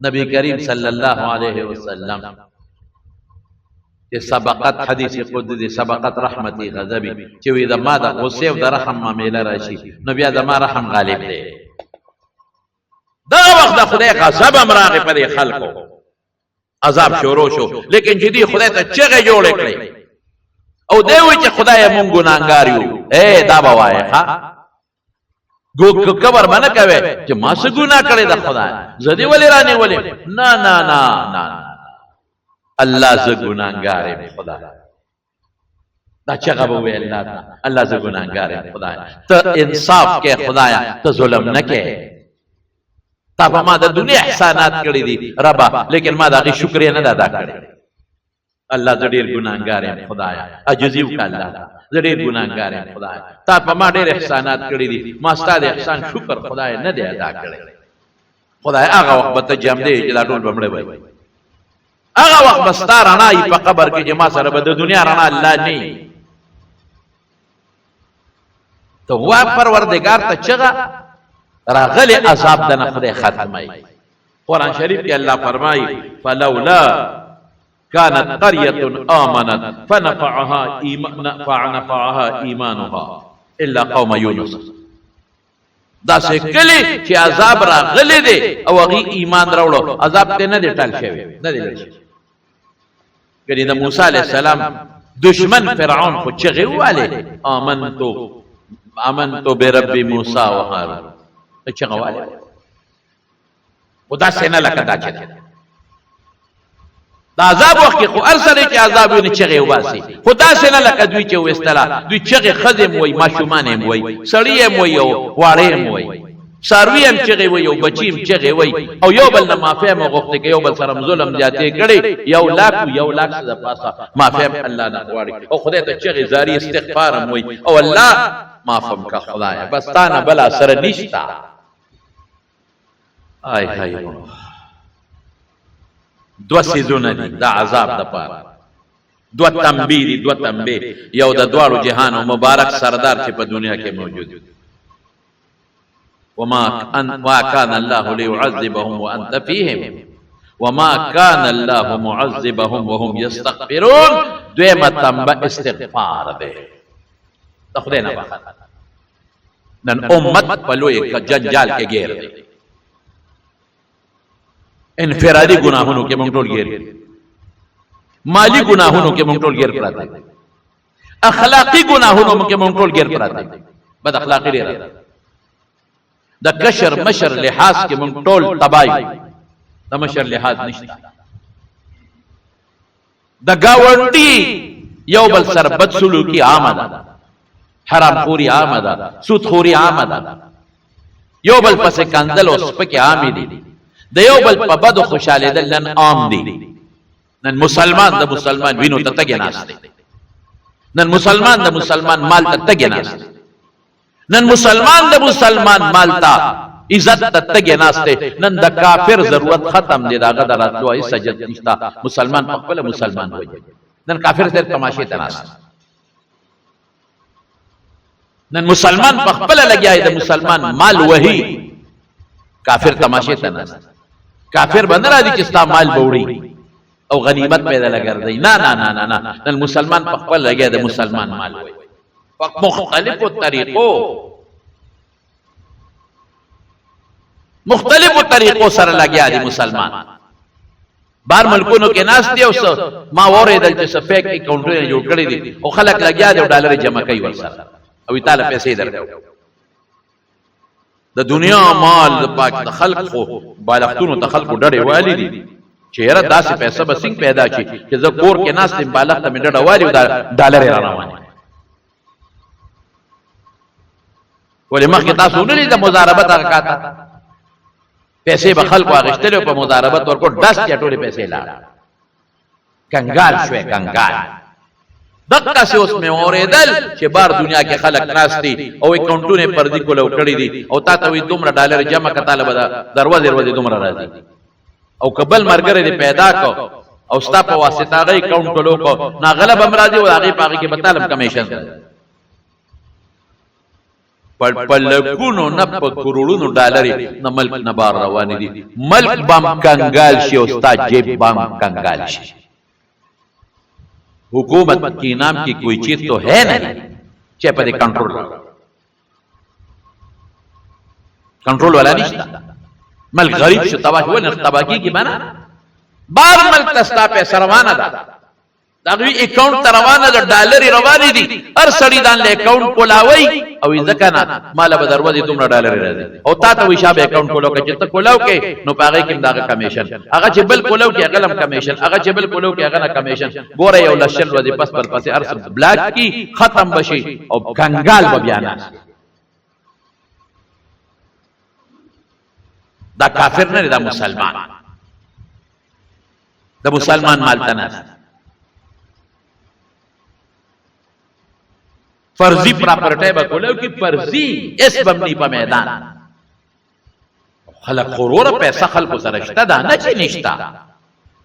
نبی کریم صلی الله علیه وسلم چې سبقت حدیث قدسی سبقت رحمتي غضبي چې وي د ما د غصې او د رحم معامله راشي نو بیا د ما رحم غالب دی. دغه وخت د خدای غضب هم راغی په دې خلکو، عذاب شروع شو. لیکن چې دې خدای ته چغې جوړې کړې او دی وایي چې خدای مونږ ګناهګار یو. دا به وایې ښه کبر به نه کوې چې ما څه ګناه کړې ده خدای زه دې ولې رانیولې. نه نه نه نه الله زه ګناهګار یم خدای. دا چغه به وایي الله ته الله زه ګناهګار یم خدای. ته انصاف کې خدایا ته ظلم نه کې. تا په ما د دنیا احسانات کړي دي ربا لیکن ما د هغې شکر یې نه ده ادا کړی. الله زه ډېر ګناهګار یم خدایا عجزي وکړه الله زه ډېر ګناهګار یم خدایا تا په ما ډېر احسانات کړي دي ما ستا د احسان شکر خدای نه دی ادا کړی. خدای هغه وخت به ته جام دی چې دا ټول به مړه وي. هغه وخت به ستا رڼا وي په قبر کې چې ما سره به د دنیا رڼا الله نه وي. ته وا پروردګار ته چغه راغلی عذاب دنه خدای ختموي. قرآن شریف کې الله فرمایي فلولا كانت قرية آمنت فنفعها إيمانها إلا قوم يونس. دا سه کلی چې عذاب راغلی دی او هغې ایمان راوړو عذاب ته نه دی ټال شوی نه دی لړ شوی. ګنې د موسی علیه السلام دشمن فرعون خو چغې ووالې آمنتو برب موسی و هارون چغه والے خو داسې نه لکه دا چې د عذاب وخت کې خو هر سړی چې عذاب ویني چغې وباسي خو داسې نه لکه دوی چې وایستله دوی چغې ښځې هم وایي ماشومان هم وایي سړي هم وایي او واړه هم وایي څاروي هم چغې وایي او بچي هم چغې وایي او یو بل نه معافي هم غوښتې که یو بل سره ظلم زیاتې کړی 1,00,000 څه د پاسه معافي هم الله نه غواړي او خدای ته چغې زاري استغفار هم وایي او الله معاف هم که خدایه بس تا نه بله سره نشته. آی های دو سیزونه دي دا عذاب د پاره دو تنبیه دي دو تنبیه یو د دواړو جهان او مبارک سردار چې په دنیا کې موجود وما كان الله ليعذبهم وانت فيهم وما كان الله معذبهم وهم يستغفرون. دویمه تنبیه استغفار ده د خدای نه بخښه. نن امت په لوی جنجال کې ګیر دی. انفرادي گناهونو کې مونږ ټول ګیر مالی گناهونو کې مونږ ټول ګیر پراته اخلاقی گناهونو کې مونږ ټول ګیر پراته بد اخلاقی لري د کشر مشر لحاظ کې مونږ ټول تبای د مشر لحاظ نشته. د گاونډي یو بل سره بد سلوکی عام ده حرام خوري عام ده سود خوري عام ده یو بل پسې کاندل او سپکې عام دي د یو بل په بدو خوشالېدل نن عام دي. نن مسلمان د مسلمان وینو ته تګې ناست دی. نن مسلمان د مسلمان مال ته تګې ناست دی. نن مسلمان د مسلمان مال ته عزت ته تګې ناست دی. نن د کافر ضرورت ختم دی د هغه د راتلو هېڅ حاجت نشته. مسلمان په خپله مسلمان وایي نن کافر صرف تماشې ته ناست. نن مسلمان په خپله لګیا دی د مسلمان مال وهي کافر تماشې ته ناست. کافر به نه راځي چې ستا مال به وړي او غنیمت پیدا لګردی. نه نه نه نه نه نن مسلمان په خپل لګیا د مسلمان مال وي په مختلفو طریقو سره لګیا دی مسلمان. بار ملکونو کې ناست دی او ما واورېدل چې څه فیک اکاونټونه جوړ کړي دي او خلک لګیا دي او ډالر جمع کوي ورسره او تعالی پیسې درکوي. د دنیا مال د پاک د خلق خو بالښتونو ته خلقو ډډې والي دي چې یاره داسې پیسه به څنګه پیدا شي چې زه کور کې ناست یم بالښت ته مې ډډه والي او ډالر یې راروانې. ولې مخکې تاسو ونه لیده مضاربت هغه کاته پیسې به خلقو اخیستلې او په مضاربت ورکړو ډس یې ټولې پیسې لاړه کنګال شوې کنګال. دقسې اوس مې اورېدل چې بار دنیا کې خلک ناست دي او اکاونټونه پردي کولو کړي دي او تا ته وایي دومره ډالر جمع که تاله به دروازې دومره راځي او که بل ملګری دې پیدا کو او ستا په واسطه هغه اکاونټ کولو کو نا غلب امراضي او هغه پاږي کې بتالم کمیشن په لکونو نه په کروڑونو ډالر نه ملک نه بار روان دي ملک بم کنګال شي او ستا جیب بم کنګال شي حکومت کی نام کی کوئی چیز تو ہے نہیں چاہے پر کنٹرول والا نشتا ملک غریب شو تباہ ہوا نرخ تباہی کی بنا بار ملک تستا پیسہ روانہ دا داغوی اکاؤنٹ تا روانہ دا ڈالری روانی دی ار سڑی دان لے اکاؤنٹ کولاوی اوی زکانا مالا بدروازی تمرا ڈالری رہ دی او تا تا ویشاب اکاؤنٹ کولو که چتا کولاو که نو پاگئی کم داغا کمیشن اگا چه بل کولاو که اغلم کمیشن اگا چه بل کولاو که اغنا کمیشن گورا یو لشل وزی پس پر پسی ارس بلاک کی ختم بشی او کنگال ببیانا دا کافر نه دا مسلمان دا مسلمان مالتناس فرضی پراپرٹی با کولو کی فرضی اس بمنی پا میدان خلق خرور پیسہ خلقو سرشتا دا نچی نشتا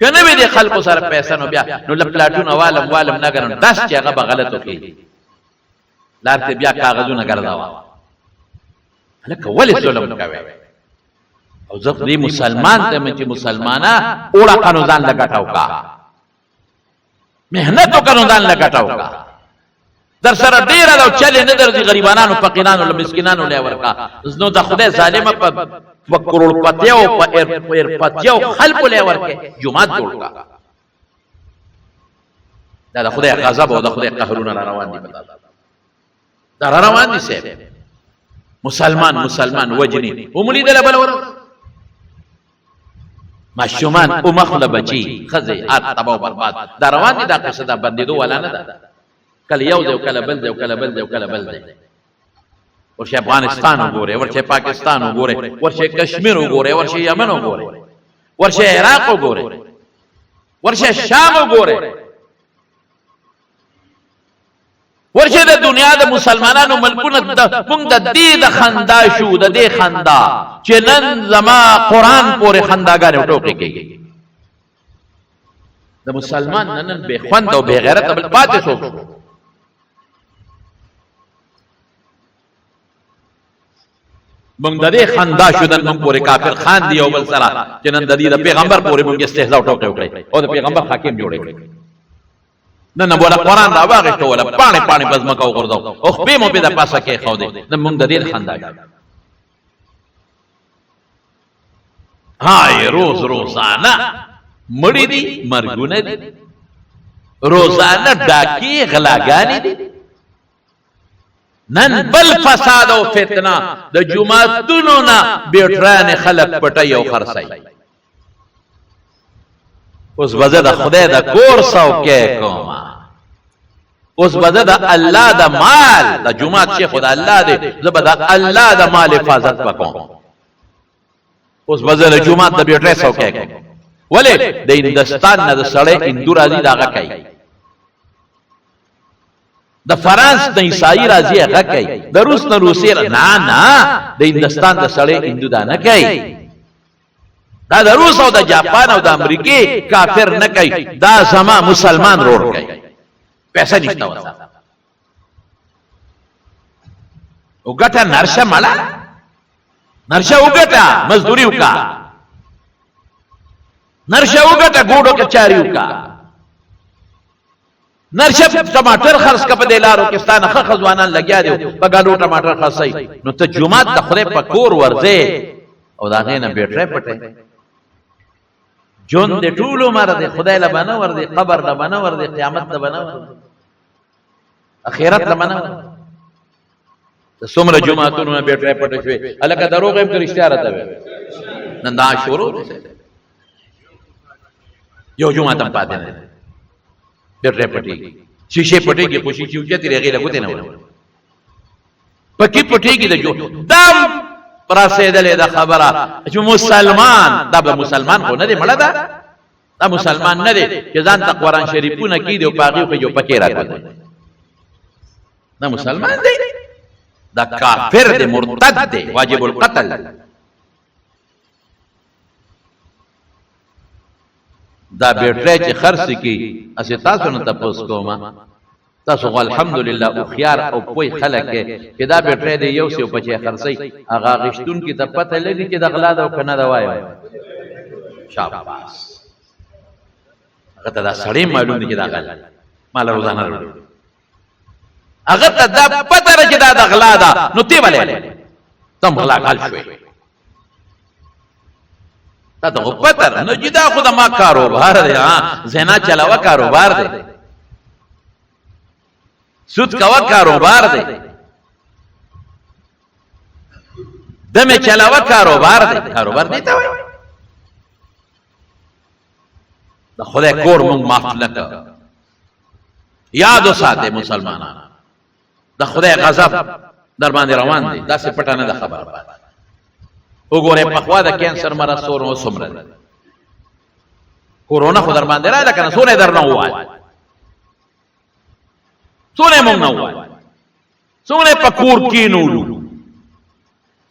کنوی دی خلقو سر پیسہ نو بیا نو لپلاتون والم نگرن دس چی اغا با غلطو کی لارتی بیا کاغذو نگرداوا لکه ولی ظلم کوي او زخ دی مسلمان ته من چې مسلمانا اوړه قانون لګټاو کا مهنت قانون لګټاو کا در سره ډیر دا چلې نه درځي غریبانو فقیرانو له مسکینانو له ورکا نو د خدای ظالم په کروڑپتیو په ایرپتیو خلق له ورکه جمعات جوړ کا دا د خدای غضب او د خدای قهرونه روان دي دا روان دي سه مسلمان وجنی وملی دل بل ور ماشومان او مخله بچی خزه ات تباو برباد دا روان دي دا قصه دا بندیدو ولا نه دا کله یو دی کله بل دی کله بل دی کله بل دی ورشه افغانستان وګوره ورشه پاکستان وګوره ورشه کشمیر وګوره ورشه یمن وګوره ورشه عراق وګوره ورشه شام وګوره ورشه د دنیا د مسلمانانو ملکونه موږ د دې د خندا شو د دې خندا چې نن زما قران پورې خنداګانې ټوکې کوي د مسلمان نن به خوند او به غیرت بل پاتې شو موږ د دې خندا شو د موږ پورې کافر خان دی او بل سره چې نن د دې د پیغمبر پورې موږ استهزاء ټوکې وکړي او د پیغمبر حاکم جوړ کړي نه بولا قرآن را واغشتو ولا پانی بزمکا و غردو او خبیمو پیدا پاسا که خودی نه مونگ دا دیر خندا شد های روزانه مڑی دی مرگونه دی روزانه ڈاکی غلاگانی دی نن بل فساد و فتنه دا جماعتونو نا بیٹران خلق پٹای و خرسائی اس وجہ دا خدای دا کور سو کے کوما اس وجہ دا اللہ دا مال دا جماعت شیخ دا اللہ دے زبا دا اللہ دا مال حفاظت بکوں اس وجہ دا جماعت دا بیٹرے سو کے کوما ولی دا ہندوستان نا دا سڑے اندو رازی دا آگا کئی دا فرانس دا عیسائی رازی آگا کئی دا روس نا روسی نا دا ہندوستان دا سڑے اندو دا نا کئی دا دا روس او دا جاپان او دا امریکی کافر نکی دا زما مسلمان روڑ گئی پیسہ نشتا ہوتا اگتا نرشا ملا نرشا اگتا مزدوری اگا نرشا اگتا گوڑو کے چاری اگا نرشا ٹماٹر خرس کا پدے لارو کستان خزوانان لگیا دیو بگالو ٹماٹر خرسائی نو تا جماعت دا خدے پکور ورزے او دا غینا بیٹرے پٹے جون دے ټولو مر دے خدای لا بنور دے قبر لا بنور دے قیامت لا بنور اخرت لا بنور سمره جمعهتونو بیٹرے پټ شوی الکه دروغ هم کر اشتهار ته نن دا شروع یو جمعه تم پاتې نه بیٹرے پټي شیشه پټي کې خوشي چې تیرې غیله کوته نه و پکې پټي کې د جو دم رسیدلې دا خبره چې مسلمان دا مسلمان خو نه دی مړه دا مسلمان نه دی چې ځان ته قرآن شریفونه کې دی او پاغي خو جو پکې راکړي دا مسلمان دی دا کافر دی مرتد دی واجب القتل دا بیټری چې خرڅ کی اسه تاسو نه تاسو کوما تاسو الحمدلله او خيار او کوئی خلک کې دا بیټری دی یو سو پچې خرڅي هغه غشتون کې ته پته لګي چې د غلا دا کنه دا وایو شاباس هغه ته دا سړی معلوم دي چې دا غلا مال روزانه وروړي هغه ته دا پته راځي دا د غلا دا نو تی ولې تم غلا کال شوي دا ته پته نو چې دا خو د ما کاروبار دی ها زنا چلاوه کاروبار دی سود کوا کاروبار دی دمه چلاوه کاروبار دی کاروبار دی ته وای د خدای کور مونږ معاف نکړه یاد وساته مسلمانانو د خدای غضب در باندې روان دی دا څه پټه نه ده خبره وګوره په خوا د کینسر مرض سورو سمره کورونا خو در باندې راځه کنه سونه در نه وای سونه مونږ نه وای سونه پکور کینولو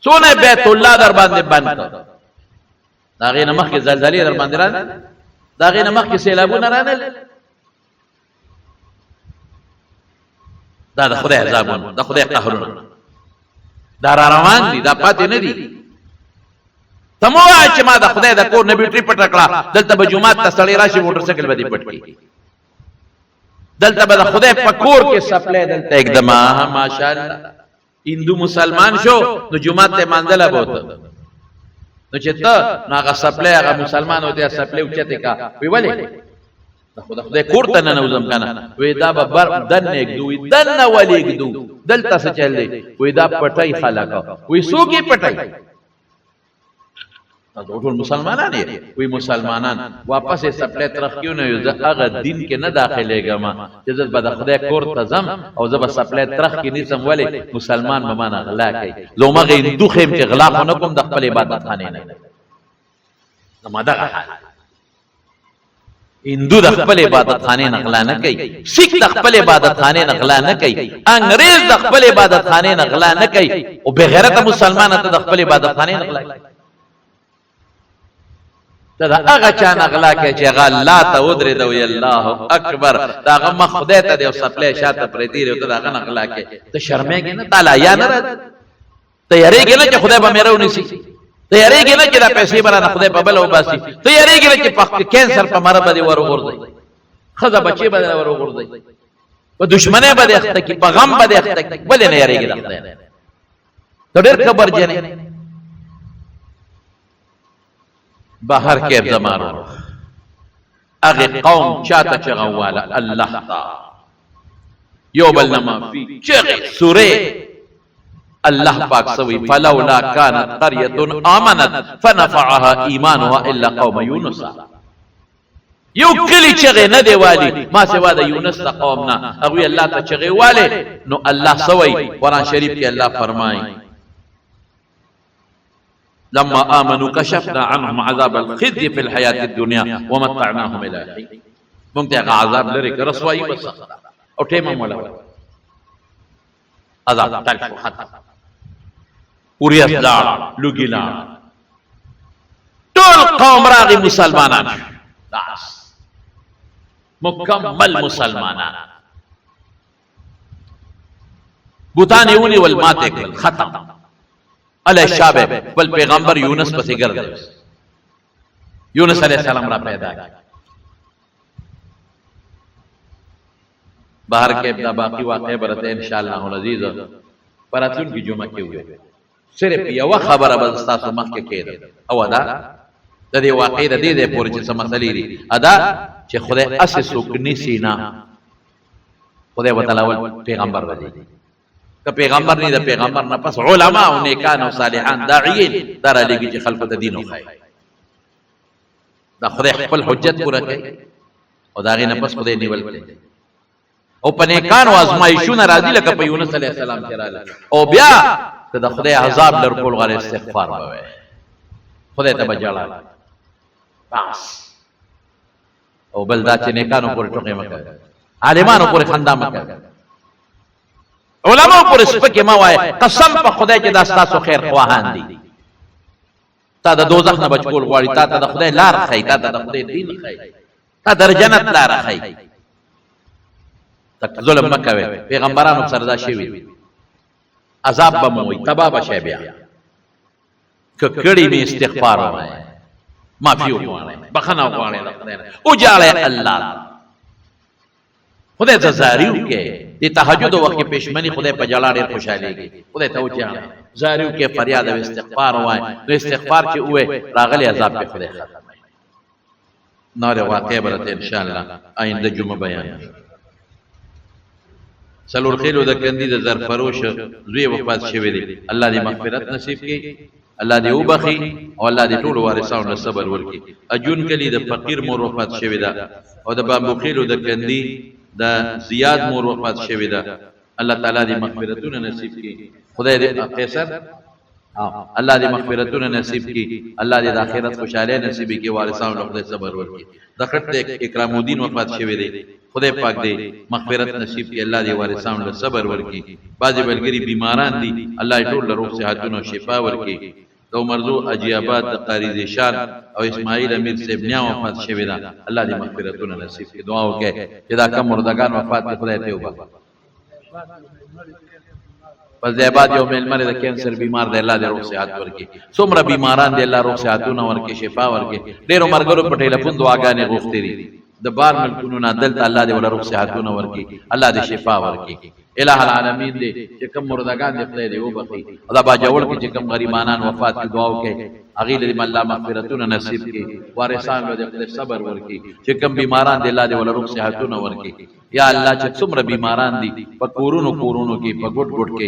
سونه بیت الله در باندې بند کړ دا غي نمخ کې زلزلې در باندې راځي دا غي نمخ کې سیلابونه راځي دا د خدای عذابونه د خدای قهرونه دا را روان دي دا پاتې نه دي تمو چې ما د خدای د کور نه بیټری پټ کړه دلته به جمعه ته سړی راشي موټر سایکل باندې پټ کی دلته به د خدای په کور کې سپلای دلته एकदम ماشاءالله هندو مسلمان شو نو جمعه ته مانځله بوته نو چې ته هغه سپلای هغه مسلمان وته سپلای اوچته کا وی ولې خدای کور ته نه نوزم کنه وی دا به بر دن نګدو دن نه ولېګدو دلته څه چل دی وی دا پټای خلک وی سوګي پټای دا ټول مسلمانان دي وی مسلمانان واپس سپلای ترخیو نه یو هغه دین کې نه داخليګم چې زه به د خدای کور ته زم او زه به سپلای ترخ کې نسم ولې مسلمان به معنا غلا کوي زومغه هندو خیم چې غلا نه کوم د خپل عبادت خانه نه نماده هندو د خپل عبادت خانه نغلا نه کوي سیک د خپل عبادت خانه نغلا نه کوي انګريز د خپل عبادت خانه نغلا نه کوي او بغیرت مسلمان ته د خپل عبادت خانه نغلا کوي دا هغه چا نغلا کوي چې غلا ته ودرې دوی الله اکبر دا هغه مخ خدای ته د سپلې شاته پرې دی او دا هغه نغلا کوي ته شرمېږي نه تعالی یا نه تیارېږي نه چې خدای به مې راونیسي تیارېږي نه چې دا پیسې برانه خدای په بل او باسي تیارېږي نه چې په کینسر په مرض باندې ورغورځي خزه بچي باندې ورغورځي په دشمنه باندې اخته کی په غم باندې اخته کی ولې نه یریږي دا خدای ته ډېر خبر جنې بهر کې زمانو هغه قوم چاته چغواله الله تعالی یو بل نما فی چغه سوره الله پاک سوی فلولا كانت قريه امنت فنفعها ایمانها الا قوم یونس یو کلی چغه نه دی والی ما سوا د یونس قومنا او الله ته چغه والے نو الله سوی قران شریف کې الله فرمایي لما امنوا كشفنا عنهم عذاب الخزي في الحياه الدنيا ومتعناهم الى حين ممتع عذاب لري رسوایی بس او ټیمه مولا عذاب تلف حتى پوری افزار لوګیلا ټول قوم راغي مسلمانان داس مکمل مسلمانان بوتان یونی والمات کل ختم علی شابه بل پیغمبر یونس پسې ګرځي یونس علیہ السلام را پیدا بهر کې ابن باقی واقع برته ان شاء الله العزیز پراتون کی جمعه کې وي صرف یو خبره بل تاسو مخکې کېده او دا د دې واقع د دې پورې چې سم مسلې دي ادا چې خدای اساس وکني سینا خدای وتعالى پیغمبر دی که پیغمبر نه د پیغمبر نه پس علما او نیکان او صالحان داعیین در لګي چې خلق ته دین وخای دا خدای خپل حجت پوره کوي او دا غي نه پس خدای نیول کوي او پنیکان او ازمایښونه راځي لکه په یونس علی السلام کې راځي او بیا ته د خدای عذاب لر کول غره استغفار ووي خدای ته بجاړه بس او بل دا چې نیکانو پر ټوکې مکه عالمانو پر خندا مکه علماء پر سپکه ما وای قسم په خدای چې دا ستاسو خیر خواهان دي تا د دوزخ نه بچ کول غواړي تا ته د خدای لار خی تا ته د خدای دین خی تا در جنت لاره ښیي. تک ظلم مه کوئ، پیغمبرانو سره دا شوي دي. عذاب به مو وي، تباه به شئ. بیا که کړي مې استغفار ووایئ، معافي وغواړئ، بخښنه وغواړئ د خدای نه، وجاړئ الله ته. خدای ته زاري وکړئ. د تهجد وخت کې پېشمني خدای په ژړا ډېر خوشحالېږي. خدای ته وجاړئ، زاري وکړئ، فریاد او استغفار ووایئ. نو استغفار چې ووایئ راغلی عذاب پې خدای ختموي. نور واقع به راته انشاءالله آینده جمعه بیان شي. څلور خیلو د کندي د زرفروش زوی وفات شوی دی. الله دې مغفرت نصیب کړي، الله دې وبخي، او الله دې ټول وارثانو له صبر ورکړي. اجون کلی د فقیر مور وفات شوی ده، او د بامبو خیلو د کندي د زیاد مور وفات شوی ده. الله تعالی دې مغفرتونه نصیب کړي. خدای دې قیصر الله دې مغفرتونه نصیب کړي. الله دې د آخرت خوشاله نصیب کړي، وارثانو له خدای صبر ورکړي. د خټ اکرام الدین وفات شوی دی. خدای پاک دې مغفرت نصیب کړي، الله دې وارثانو له صبر ورکړي. بعضې ملګري بیماران دي، الله یې ټول له روغ صحتونه او شفا ورکړي. د عمرزو حاجي آباد د قاري زیشان او اسماعیل امیر صاحب نیا وفات شوی ده. الله دې مغفرتونه نصیب کړي. دعا وکړئ چې دا کم مردگان وفات دي، خدای ته وبخښي. پس د آباد یو میلمه د کینسر بیمار دی، الله دې روغ صحت ورکړي. څومره بیماران دي، الله روغ صحتونه ورکړي، شفا ورکړي. ډېرو ملګرو په ټیلیفون دعاګانې غوښتې دي د بار ملکونو نه، دلته الله دې ولا روغ صحتونه ورکړي، الله دې شفا ورکړي. الہ العالمین دې چې کوم مردگان دې خدای دې وبخي. او دا باجوړ کې چې کوم غریبانان وفات دي، دعا وکړئ هغې له دې الله مغفرتونه نصیب کړي، وارثان له دې خدای صبر ورکړي. چې کوم بیماران دې الله دې ولا روغ صحتونه ورکړي. یا الله چې څومره بیماران دي په کورونو کې، په ګډ کې،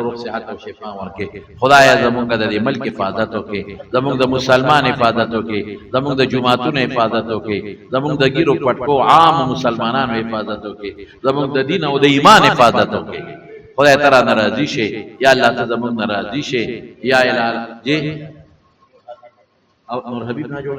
روغ صحت او شفا ورکړي. خدایا زمونږ د دې ملک حفاظت وکړي، زمونږ د مسلمان حفاظت وکړي، زمونږ د جماعتونو حفاظت وکړي، زمونږ د ګیرو پټکو عام مسلمانانو حفاظت وکړي، زمونږ د دین او د ایمان حفاظت وکړي. خدای تعالی ناراضي شي، یا الله ته زمونږ ناراضي شي. یا الہ جی او نور حبیب نه جوړ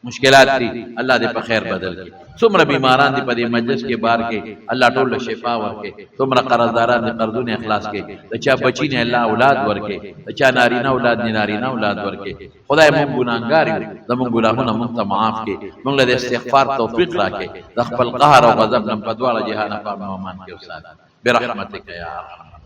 مشکلات دي، الله دې په خیر بدل کړي. څومره بیماران دي په دې مجلس کې بار کې، الله ټول له شفا ورکړي. څومره قرضداران دي قرضونه اخلاص کړي. د چا بچی نه الله اولاد ورکړي، د چا نارینه اولاد نه نارینه اولاد ورکړي. خدای موږ ګناهګار یو، زموږ ګناهونه موږ ته معاف کړي، موږ له استغفار توفیق راکړي. د خپل قهر او غضب نه په دواړه جهان په امان کې اوسه برحمتک یا ارحم